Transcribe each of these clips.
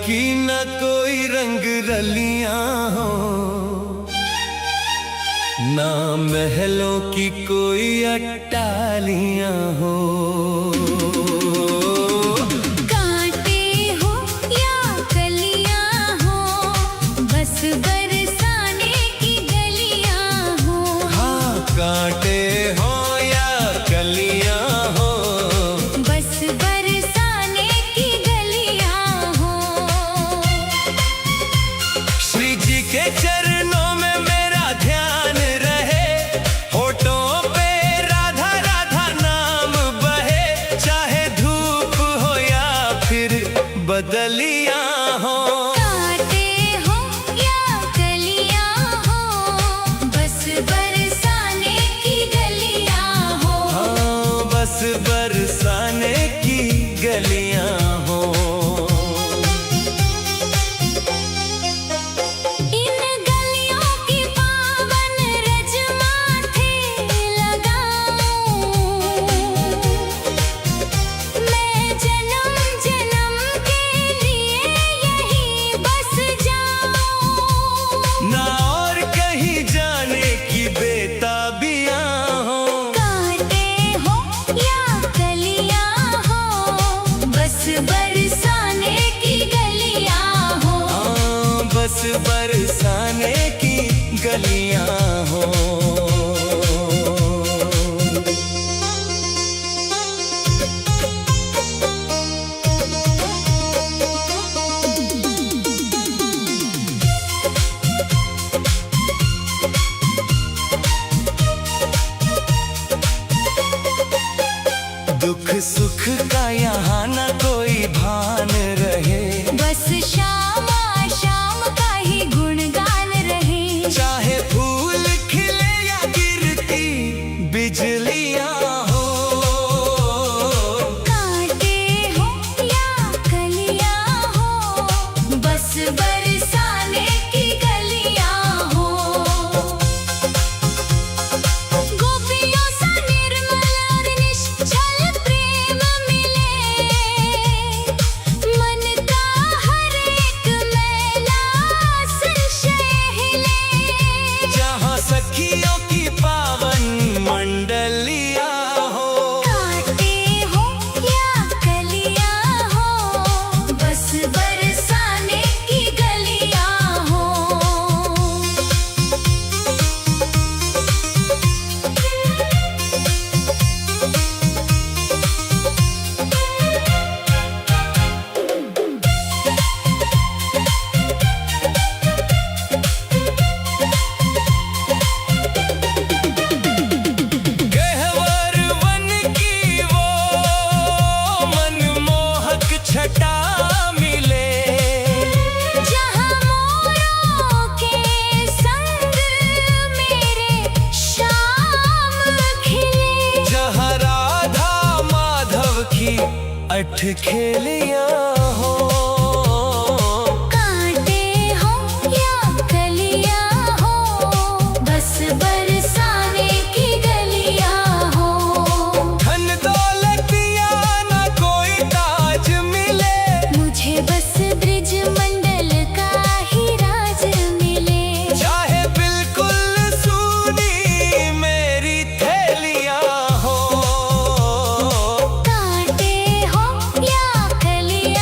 की न कोई रंग रलियां हो, ना महलों की कोई अट्टालियां हो। कांटे हो या कलियां हो, बस बरसाने की गलियां हो। हाँ, कांटे हो या कलियां हो, बस बरसाने की गलियां हो। श्री जी के चरणों में मेरा ध्यान रहे, होठों पे राधा राधा नाम बहे। चाहे धूप हो या फिर बदलियां हो, कांटे हो या कलियां हो, बस बरसाने की गलियां हो। हाँ, बस बरसाने की गलियां हो। इन गलियों की पावन रज माथे लगाऊं, मैं जन्म जन्म के लिए यहीं बस जाऊं। ना और कहीं जाने की बेताबियां हो, कांटे हो या कलियां हो, बस बरसाने की गलियां हो। हाँ, बस बरसाने की गलियां हो। दुख सुख का यहाँ न कोई भान रहे, बस शाम शाम का ही गुणगान रहे। चाहे फूल खिले या गिरती बिजलियां हो। कांटे हो या कलियां हो, बस बरसाने की गलियां हो। गोपियों सा निर्मल और निश्चल प्रेम मिले, मन का हर एक मैला संशय हिले। जहाँ सखियों की पावन मंडलियां हो, कांटे हो या कलियां हो, बस बरसाने की गलियां हो। गहवर वन की वो मनमोहक छटा मिले, जहाँ मोरों के संग मेरे शाम खिले। जहाँ राधा माधव की अठखेलियां हो। कांटे हो या कलियां हो, बस बरसाने की गलियां हो। धन दौलतिया न कोई ताज मिले, मुझे बस ब्रिज मंडल का ही राज मिले। चाहे बिल्कुल सूनी मेरी थैलियां हो। कांटे हो या कलियां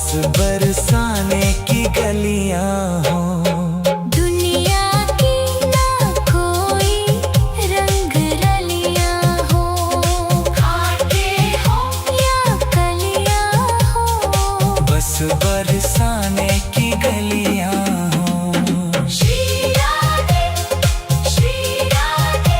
बस बरसाने की गलियां हो। दुनिया की ना कोई रंग रलियां हो, कांटे हो या कलियां हो, बस बरसाने की गलियां हो। श्री राधे श्री राधे।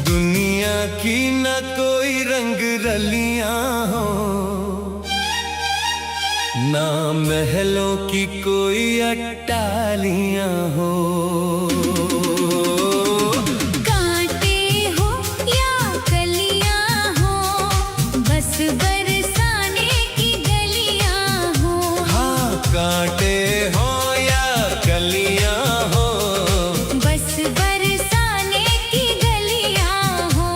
दुनिया की न कोई रंग रलियां हो, ना महलों की कोई अट्टालियां हो। कांटे हो या कलियां हो, बस बरसाने की गलियां हो। हाँ, कांटे हो या कलियां हो, बस बरसाने की गलियां हो।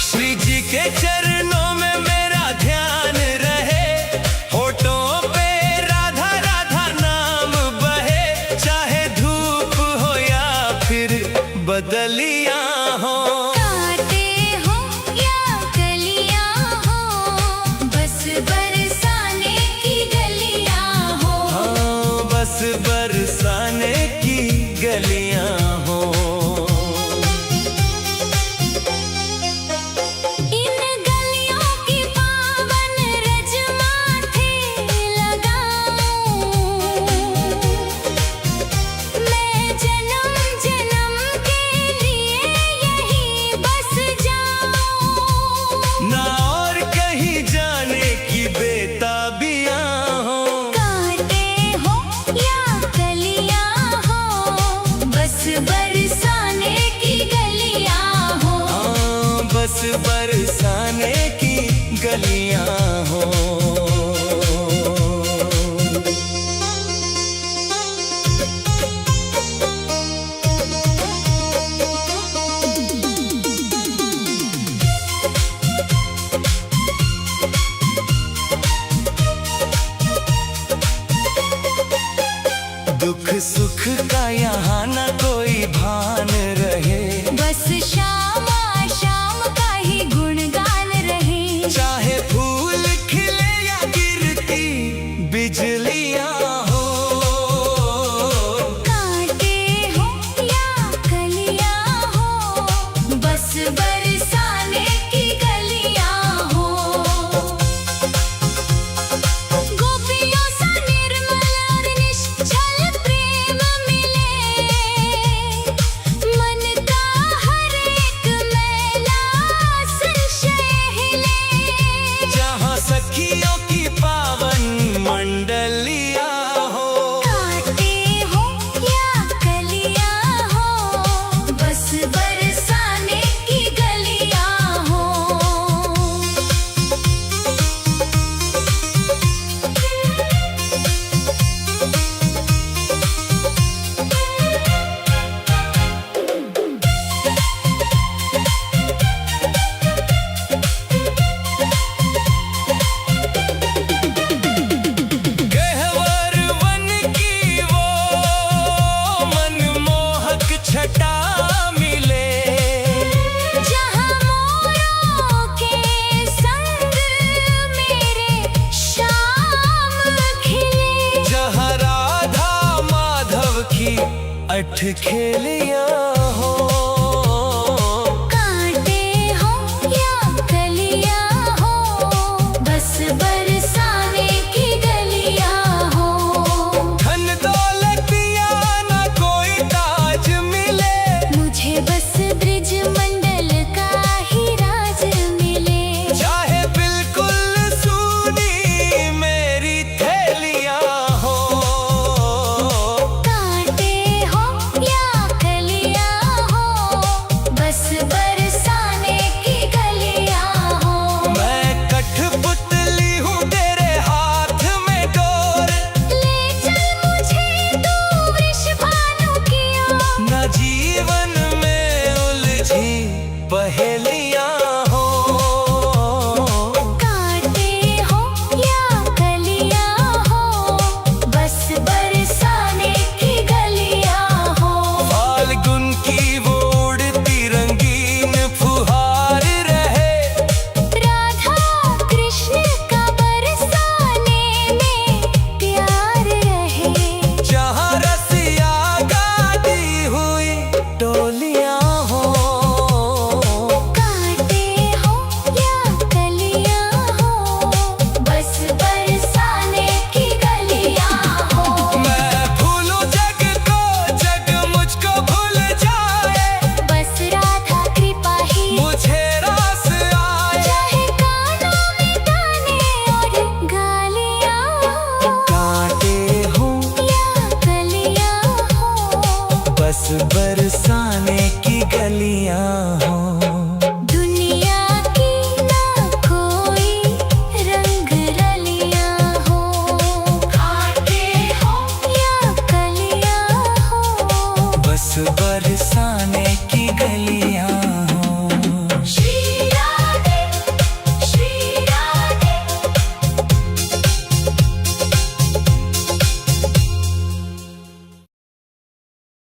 श्री जी के चरणों में मेरा ध्यान रहे, होठों पे राधा राधा नाम बहे, चाहे धूप हो या फिर बदलियां हो। कांटे हो या कलियां हो, बस बरसाने की गलियां हो। हाँ, बस बरसाने की गलियां हो। इन गलियों की पावन रज माथे लगाऊं, मैं जन्म जन्म के लिए यहीं बस जाऊं। ना और कहीं जाने की बेताबियां हो। कांटे हो या कलियां हो, बस बरसाने की गलियां हो। हाँ, बस बरसाने की गलियां हो। दुख सुख का यहाँ न कोई भान रहे, बस शाम शाम का ही गुणगान रहे। चाहे फूल खिले या गिरती बिजलियां हो। कांटे हो या कलियां हो, बस बरसाने की गलियां हो। गोपियों सा निर्मल और निश्चल प्रेम मिले, मन का हर एक मैला संशय हिले। जहाँ सखियों की पावन मंडलियां हो। कांटे हो या कलियां हो, बस बरसाने की गलियां हो। गहवर वन की वो मनमोहक छटा मिले, जहाँ मोरों के संग मेरे शाम खिले। जहाँ राधा माधव की अठखेलियां हो। कांटे हो या कलियां हो, बस बरसाने की गलियां हो। धन दौलतिया न कोई ताज मिले, मुझे बस ब्रिज मंडल का ही राज मिले। चाहे बिल्कुल सूनी मेरी थैलियां हो। कांटे हो या कलियां बरसाने की गलियां हो। दुनिया की ना कोई रंग रलियां हो, आटे हो या कलियां हो, बस बरसाने